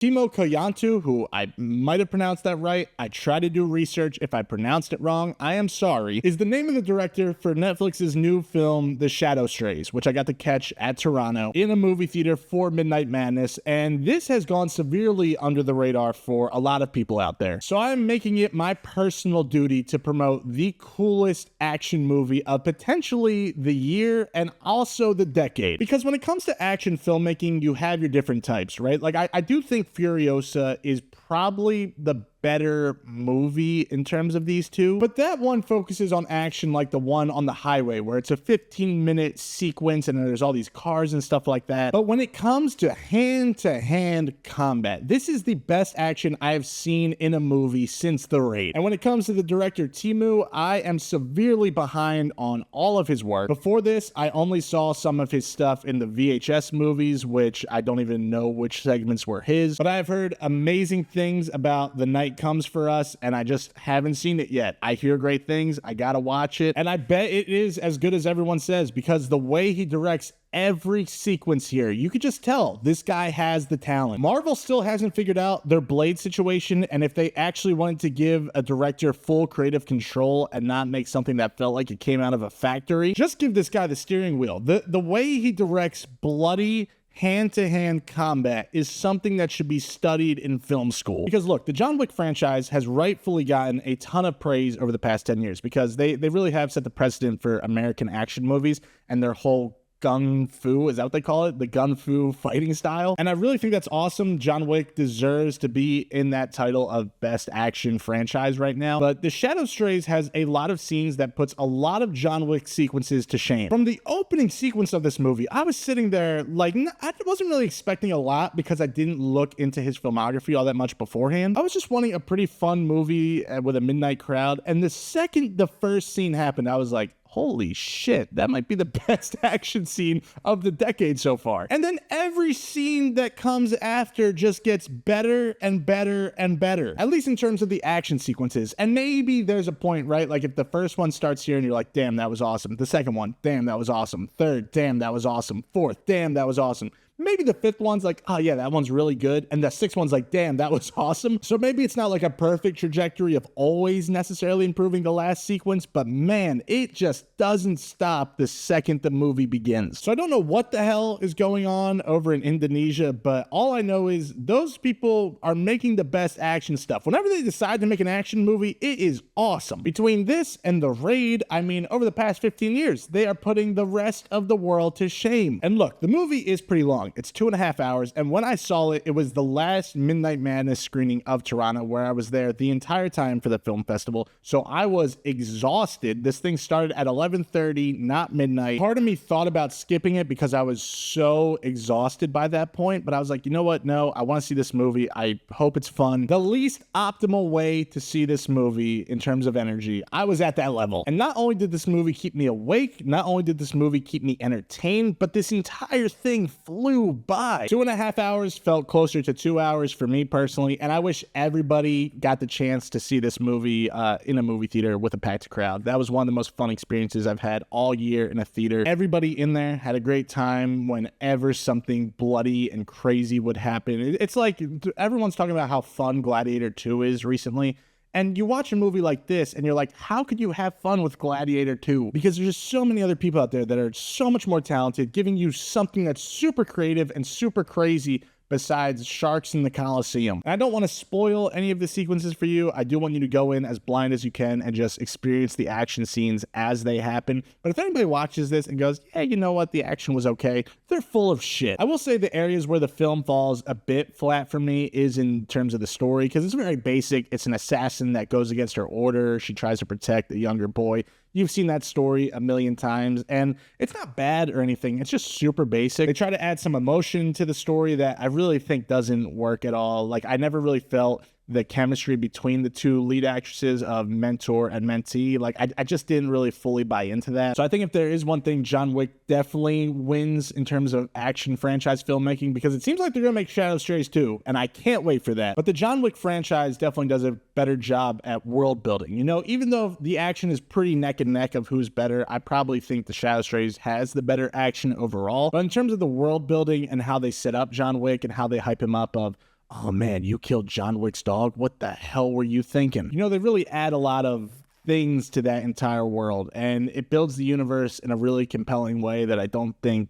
Timo Tjahjanto, who I might have pronounced that right, I try to do research. If I pronounced it wrong, I am sorry, is the name of the director for Netflix's new film, The Shadow Strays, which I got to catch at Toronto in a movie theater for Midnight Madness, and this has gone severely under the radar for a lot of people out there. So I'm making it my personal duty to promote the coolest action movie of potentially the year and also the decade. Because when it comes to action filmmaking, you have your different types, right? Like I do think Furiosa is probably the better movie in terms of these two, but that one focuses on action like the one on the highway where it's a 15-minute sequence and there's all these cars and stuff like that. But when it comes to hand-to-hand combat, this is the best action I've seen in a movie since The Raid. And when it comes to the director Timo, I am severely behind on all of his work. Before this, I only saw some of his stuff in the VHS movies, which I don't even know which segments were his, but I've heard amazing things about The Night Comes for Us, and I just haven't seen it yet. I hear great things. I gotta watch it, and I bet it is as good as everyone says, because the way he directs every sequence here, you could just tell this guy has the talent. Marvel still hasn't figured out their Blade situation, and if they actually wanted to give a director full creative control and not make something that felt like it came out of a factory, just give this guy the steering wheel. The way he directs bloody hand-to-hand combat is something that should be studied in film school. Because look, the John Wick franchise has rightfully gotten a ton of praise over the past 10 years because they really have set the precedent for American action movies and their whole gun fu, is that what they call it? The gun fu fighting style. And I really think that's awesome. John Wick deserves to be in that title of best action franchise right now. But The Shadow Strays has a lot of scenes that puts a lot of John Wick sequences to shame. From the opening sequence of this movie, I was sitting there like, I wasn't really expecting a lot because I didn't look into his filmography all that much beforehand. I was just wanting a pretty fun movie with a midnight crowd. And the second the first scene happened, I was like, holy shit, that might be the best action scene of the decade so far. And then every scene that comes after just gets better and better and better, at least in terms of the action sequences. And maybe there's a point, right? Like if the first one starts here and you're like, damn, that was awesome. The second one, damn, that was awesome. Third, damn, that was awesome. Fourth, damn, that was awesome. Maybe the fifth one's like, oh yeah, that one's really good. And the sixth one's like, damn, that was awesome. So maybe it's not like a perfect trajectory of always necessarily improving the last sequence, but man, it just doesn't stop the second the movie begins. So I don't know what the hell is going on over in Indonesia, but all I know is those people are making the best action stuff. Whenever they decide to make an action movie, it is awesome. Between this and The Raid, I mean, over the past 15 years, they are putting the rest of the world to shame. And look, the movie is pretty long. It's 2.5 hours, and when I saw it, it was the last Midnight Madness screening of Toronto, where I was there the entire time for the film festival, so I was exhausted. This thing started at 11:30, not midnight. Part of me thought about skipping it because I was so exhausted by that point, but I was like, you know what? No, I want to see this movie. I hope it's fun. The least optimal way to see this movie in terms of energy, I was at that level. And not only did this movie keep me awake, not only did this movie keep me entertained, but this entire thing flew by. 2.5 hours felt closer to 2 hours for me personally, and I wish everybody got the chance to see this movie in a movie theater with a packed crowd. That was one of the most fun experiences I've had all year in a theater. Everybody in there had a great time whenever something bloody and crazy would happen. It's like everyone's talking about how fun Gladiator 2 is recently. And you watch a movie like this and you're like, how could you have fun with Gladiator 2? Because there's just so many other people out there that are so much more talented, giving you something that's super creative and super crazy besides sharks in the Coliseum. And I don't want to spoil any of the sequences for you. I do want you to go in as blind as you can and just experience the action scenes as they happen. But if anybody watches this and goes, yeah, you know what, the action was okay, they're full of shit. I will say the areas where the film falls a bit flat for me is in terms of the story, because it's very basic. It's an assassin that goes against her order. She tries to protect a younger boy. You've seen that story a million times, and it's not bad or anything. It's just super basic. They try to add some emotion to the story that I really think doesn't work at all. Like, I never really felt the chemistry between the two lead actresses of mentor and mentee. Like, I just didn't really fully buy into that. So I think if there is one thing John Wick definitely wins in terms of action franchise filmmaking, because it seems like they're gonna make Shadow Strays too, and I can't wait for that. But the John Wick franchise definitely does a better job at world building. You know, even though the action is pretty neck and neck of who's better, I probably think the Shadow Strays has the better action overall. But in terms of the world building and how they set up John Wick and how they hype him up of, oh man, you killed John Wick's dog? What the hell were you thinking? You know, they really add a lot of things to that entire world, and it builds the universe in a really compelling way that I don't think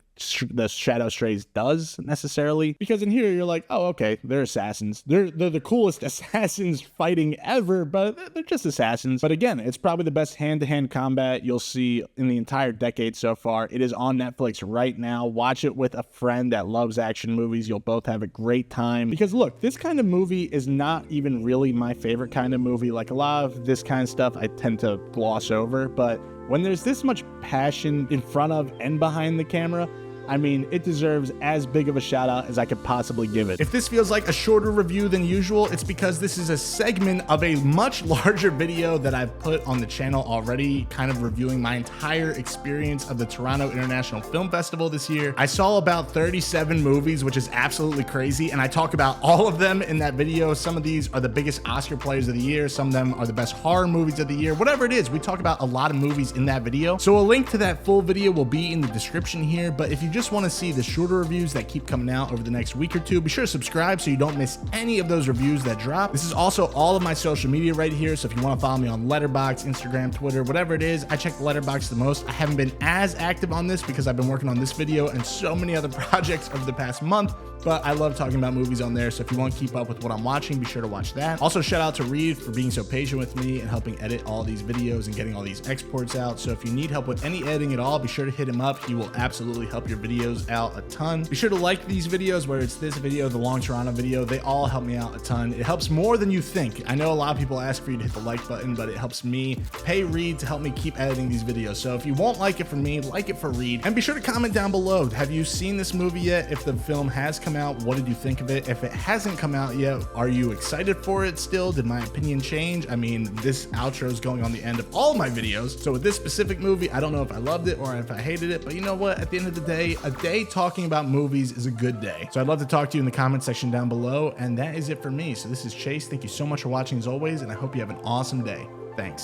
the Shadow Strays does necessarily, because in here you're like, oh, okay, they're assassins. They're the coolest assassins fighting ever, but they're just assassins. But again, it's probably the best hand-to-hand combat you'll see in the entire decade so far. It is on Netflix right now. Watch it with a friend that loves action movies. You'll both have a great time, because look, this kind of movie is not even really my favorite kind of movie. Like, a lot of this kind of stuff I tend to gloss over, but when there's this much passion in front of and behind the camera, I mean, it deserves as big of a shout out as I could possibly give it. If this feels like a shorter review than usual, it's because this is a segment of a much larger video that I've put on the channel already, kind of reviewing my entire experience of the Toronto International Film Festival this year. I saw about 37 movies, which is absolutely crazy, and I talk about all of them in that video. Some of these are the biggest Oscar players of the year, some of them are the best horror movies of the year, whatever it is. We talk about a lot of movies in that video. So a link to that full video will be in the description here, but if you just want to see the shorter reviews that keep coming out over the next week or two, be sure to subscribe so you don't miss any of those reviews that drop. This is also all of my social media right here, so if you want to follow me on Letterboxd, Instagram, Twitter, whatever it is, I check Letterboxd the most. I haven't been as active on this because I've been working on this video and so many other projects over the past month, but I love talking about movies on there, so if you want to keep up with what I'm watching, be sure to watch that. Also, shout out to Reed for being so patient with me and helping edit all these videos and getting all these exports out. So if you need help with any editing at all, be sure to hit him up. He will absolutely help your videos out a ton. Be sure to like these videos, whether it's this video, the Long Toronto video, they all help me out a ton. It helps more than you think. I know a lot of people ask for you to hit the like button, but it helps me pay Reed to help me keep editing these videos. So if you won't like it for me, like it for Reed. And be sure to comment down below. Have you seen this movie yet? If the film has come out, what did you think of it? If it hasn't come out yet, are you excited for it still? Did my opinion change? I mean, this outro is going on the end of all my videos. So with this specific movie, I don't know if I loved it or if I hated it, but you know what? At the end of the day, a day talking about movies is a good day. So I'd love to talk to you in the comment section down below. And that is it for me. So this is Chase. Thank you so much for watching as always, and I hope you have an awesome day. Thanks.